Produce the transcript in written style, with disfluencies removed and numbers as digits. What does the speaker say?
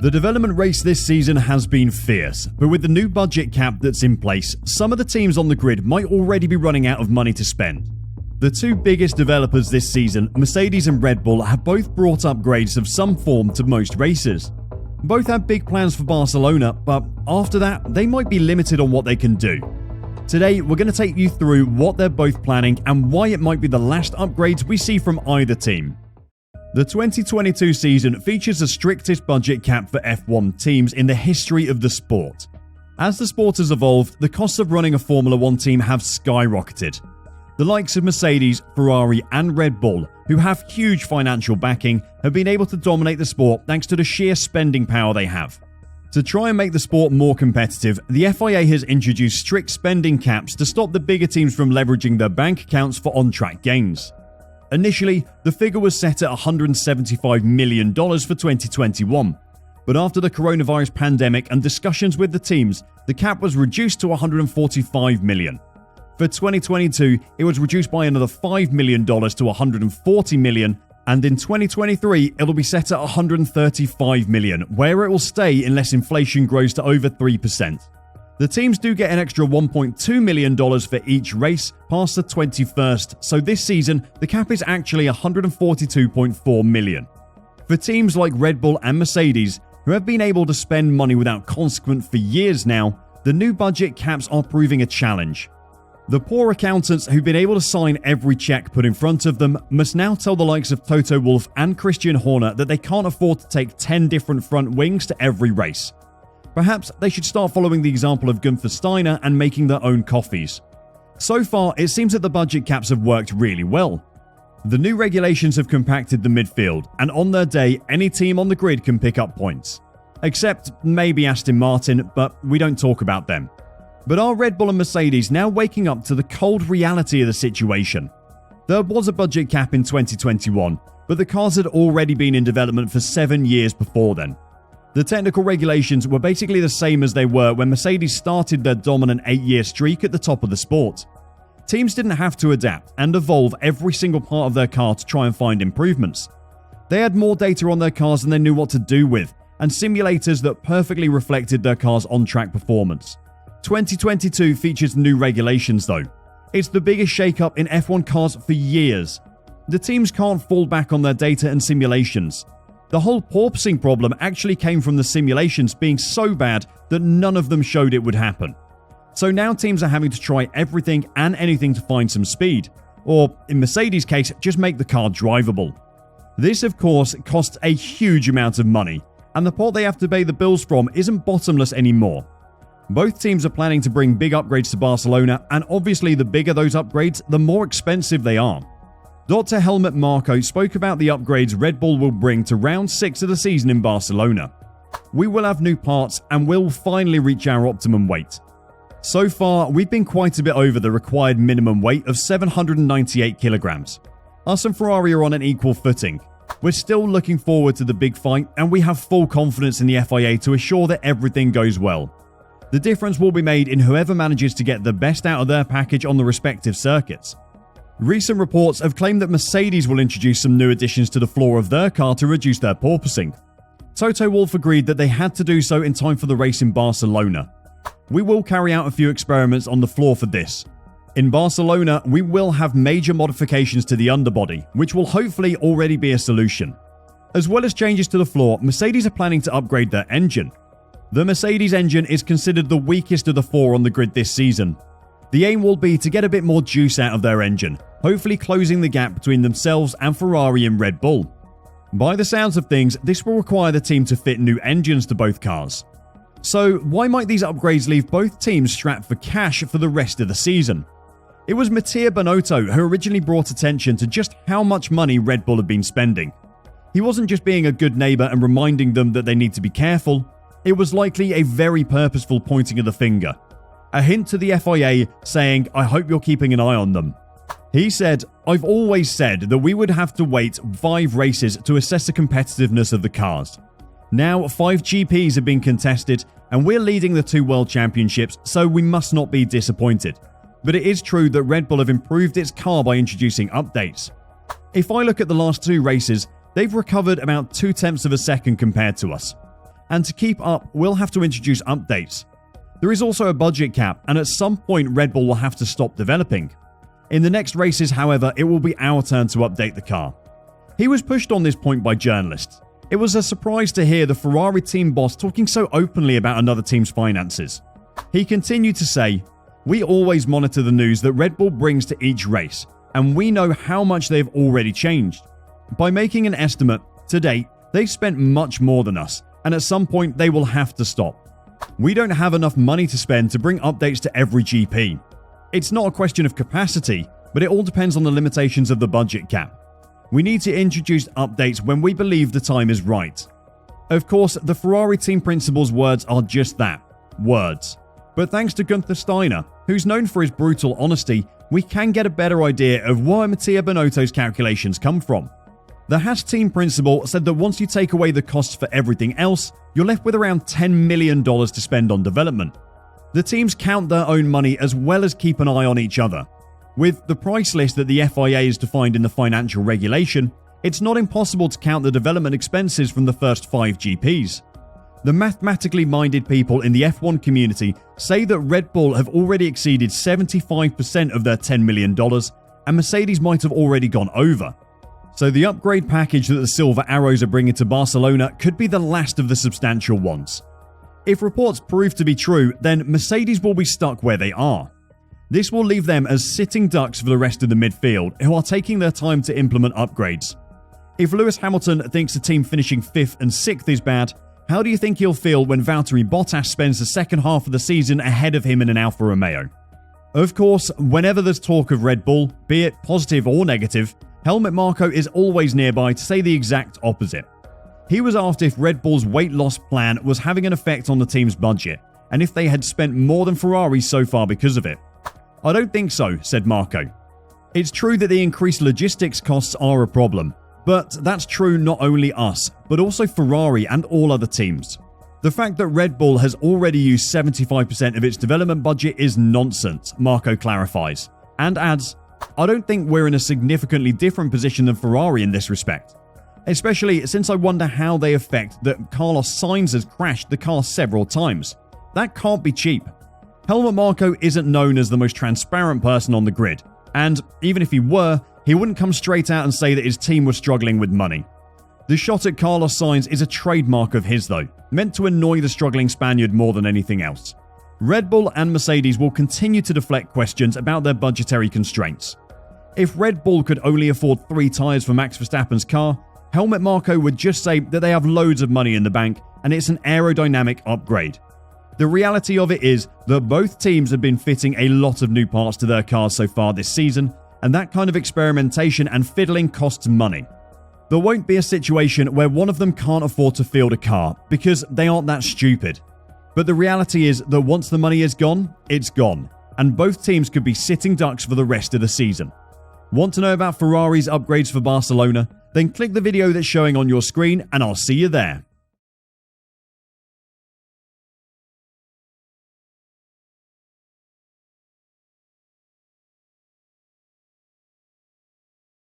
The development race this season has been fierce, but with the new budget cap that's in place, some of the teams on the grid might already be running out of money to spend. The two biggest developers this season, Mercedes and Red Bull, have both brought upgrades of some form to most races. Both have big plans for Barcelona, but after that, they might be limited on what they can do. Today, we're going to take you through what they're both planning and why it might be the last upgrades we see from either team. The 2022 season features the strictest budget cap for F1 teams in the history of the sport. As the sport has evolved, the costs of running a Formula 1 team have skyrocketed. The likes of Mercedes, Ferrari and Red Bull, who have huge financial backing, have been able to dominate the sport thanks to the sheer spending power they have. To try and make the sport more competitive, the FIA has introduced strict spending caps to stop the bigger teams from leveraging their bank accounts for on-track gains. Initially, the figure was set at $175 million for 2021, but after the coronavirus pandemic and discussions with the teams, the cap was reduced to $145 million. For 2022, it was reduced by another $5 million to $140 million, and in 2023, it'll be set at $135 million, where it will stay unless inflation grows to over 3%. The teams do get an extra $1.2 million for each race past the 21st, so this season, the cap is actually $142.4 million. For teams like Red Bull and Mercedes, who have been able to spend money without consequence for years now, the new budget caps are proving a challenge. The poor accountants who've been able to sign every check put in front of them must now tell the likes of Toto Wolff and Christian Horner that they can't afford to take 10 different front wings to every race. Perhaps they should start following the example of Gunther Steiner and making their own coffees. So far, it seems that the budget caps have worked really well. The new regulations have compacted the midfield, and on their day, any team on the grid can pick up points. Except maybe Aston Martin, but we don't talk about them. But are Red Bull and Mercedes now waking up to the cold reality of the situation? There was a budget cap in 2021, but the cars had already been in development for 7 years before then. The technical regulations were basically the same as they were when Mercedes started their dominant 8-year streak at the top of the sport. Teams didn't have to adapt and evolve every single part of their car to try and find improvements. They had more data on their cars than they knew what to do with, and simulators that perfectly reflected their car's on-track performance. 2022 features new regulations though. It's the biggest shake-up in F1 cars for years. The teams can't fall back on their data and simulations. The whole porpoising problem actually came from the simulations being so bad that none of them showed it would happen. So now teams are having to try everything and anything to find some speed, or in Mercedes' case, just make the car drivable. This of course costs a huge amount of money, and the pot they have to pay the bills from isn't bottomless anymore. Both teams are planning to bring big upgrades to Barcelona, and obviously the bigger those upgrades, the more expensive they are. Dr. Helmut Marko spoke about the upgrades Red Bull will bring to round 6 of the season in Barcelona. We will have new parts and will finally reach our optimum weight. So far, we've been quite a bit over the required minimum weight of 798 kilograms. Us and Ferrari are on an equal footing. We're still looking forward to the big fight, and we have full confidence in the FIA to assure that everything goes well. The difference will be made in whoever manages to get the best out of their package on the respective circuits. Recent reports have claimed that Mercedes will introduce some new additions to the floor of their car to reduce their porpoising. Toto Wolff agreed that they had to do so in time for the race in Barcelona. We will carry out a few experiments on the floor for this. In Barcelona, we will have major modifications to the underbody, which will hopefully already be a solution. As well as changes to the floor, Mercedes are planning to upgrade their engine. The Mercedes engine is considered the weakest of the four on the grid this season. The aim will be to get a bit more juice out of their engine, hopefully closing the gap between themselves and Ferrari and Red Bull. By the sounds of things, this will require the team to fit new engines to both cars. So why might these upgrades leave both teams strapped for cash for the rest of the season? It was Mattia Binotto who originally brought attention to just how much money Red Bull had been spending. He wasn't just being a good neighbour and reminding them that they need to be careful, it was likely a very purposeful pointing of the finger. A hint to the FIA saying, "I hope you're keeping an eye on them." He said, "I've always said that we would have to wait 5 races to assess the competitiveness of the cars. Now 5 GPs have been contested and we're leading the 2 World Championships, so we must not be disappointed. But it is true that Red Bull have improved its car by introducing updates. If I look at the last 2 races, they've recovered about 0.2 of a second compared to us. And to keep up, we'll have to introduce updates. There is also a budget cap, and at some point Red Bull will have to stop developing. In the next races, however, it will be our turn to update the car. He was pushed on this point by journalists. It was a surprise to hear the Ferrari team boss talking so openly about another team's finances. He continued to say, "We always monitor the news that Red Bull brings to each race, and we know how much they've already changed. By making an estimate, to date, they've spent much more than us, and at some point they will have to stop. We don't have enough money to spend to bring updates to every GP. It's not a question of capacity, but it all depends on the limitations of the budget cap. We need to introduce updates when we believe the time is right." Of course, the Ferrari team principal's words are just that, words. But thanks to Gunther Steiner, who's known for his brutal honesty, we can get a better idea of where Mattia Binotto's calculations come from. The Haas team principal said that once you take away the costs for everything else, you're left with around $10 million to spend on development. The teams count their own money as well as keep an eye on each other. With the price list that the FIA has defined in the financial regulation, it's not impossible to count the development expenses from the first 5 GPs. The mathematically minded people in the F1 community say that Red Bull have already exceeded 75% of their $10 million, and Mercedes might have already gone over. So the upgrade package that the Silver Arrows are bringing to Barcelona could be the last of the substantial ones. If reports prove to be true, then Mercedes will be stuck where they are. This will leave them as sitting ducks for the rest of the midfield, who are taking their time to implement upgrades. If Lewis Hamilton thinks the team finishing 5th and 6th is bad, how do you think he'll feel when Valtteri Bottas spends the second half of the season ahead of him in an Alfa Romeo? Of course, whenever there's talk of Red Bull, be it positive or negative, Helmut Marko is always nearby to say the exact opposite. He was asked if Red Bull's weight loss plan was having an effect on the team's budget, and if they had spent more than Ferrari so far because of it. "I don't think so," said Marko. "It's true that the increased logistics costs are a problem, but that's true not only us, but also Ferrari and all other teams. The fact that Red Bull has already used 75% of its development budget is nonsense," Marko clarifies, and adds, "I don't think we're in a significantly different position than Ferrari in this respect. Especially since I wonder how they affect that Carlos Sainz has crashed the car several times. That can't be cheap." Helmut Marko isn't known as the most transparent person on the grid, and even if he were, he wouldn't come straight out and say that his team was struggling with money. The shot at Carlos Sainz is a trademark of his though, meant to annoy the struggling Spaniard more than anything else. Red Bull and Mercedes will continue to deflect questions about their budgetary constraints. If Red Bull could only afford 3 tyres for Max Verstappen's car, Helmut Marko would just say that they have loads of money in the bank and it's an aerodynamic upgrade. The reality of it is that both teams have been fitting a lot of new parts to their cars so far this season, and that kind of experimentation and fiddling costs money. There won't be a situation where one of them can't afford to field a car, because they aren't that stupid. But the reality is that once the money is gone, it's gone, and both teams could be sitting ducks for the rest of the season. Want to know about Ferrari's upgrades for Barcelona? Then click the video that's showing on your screen and I'll see you there.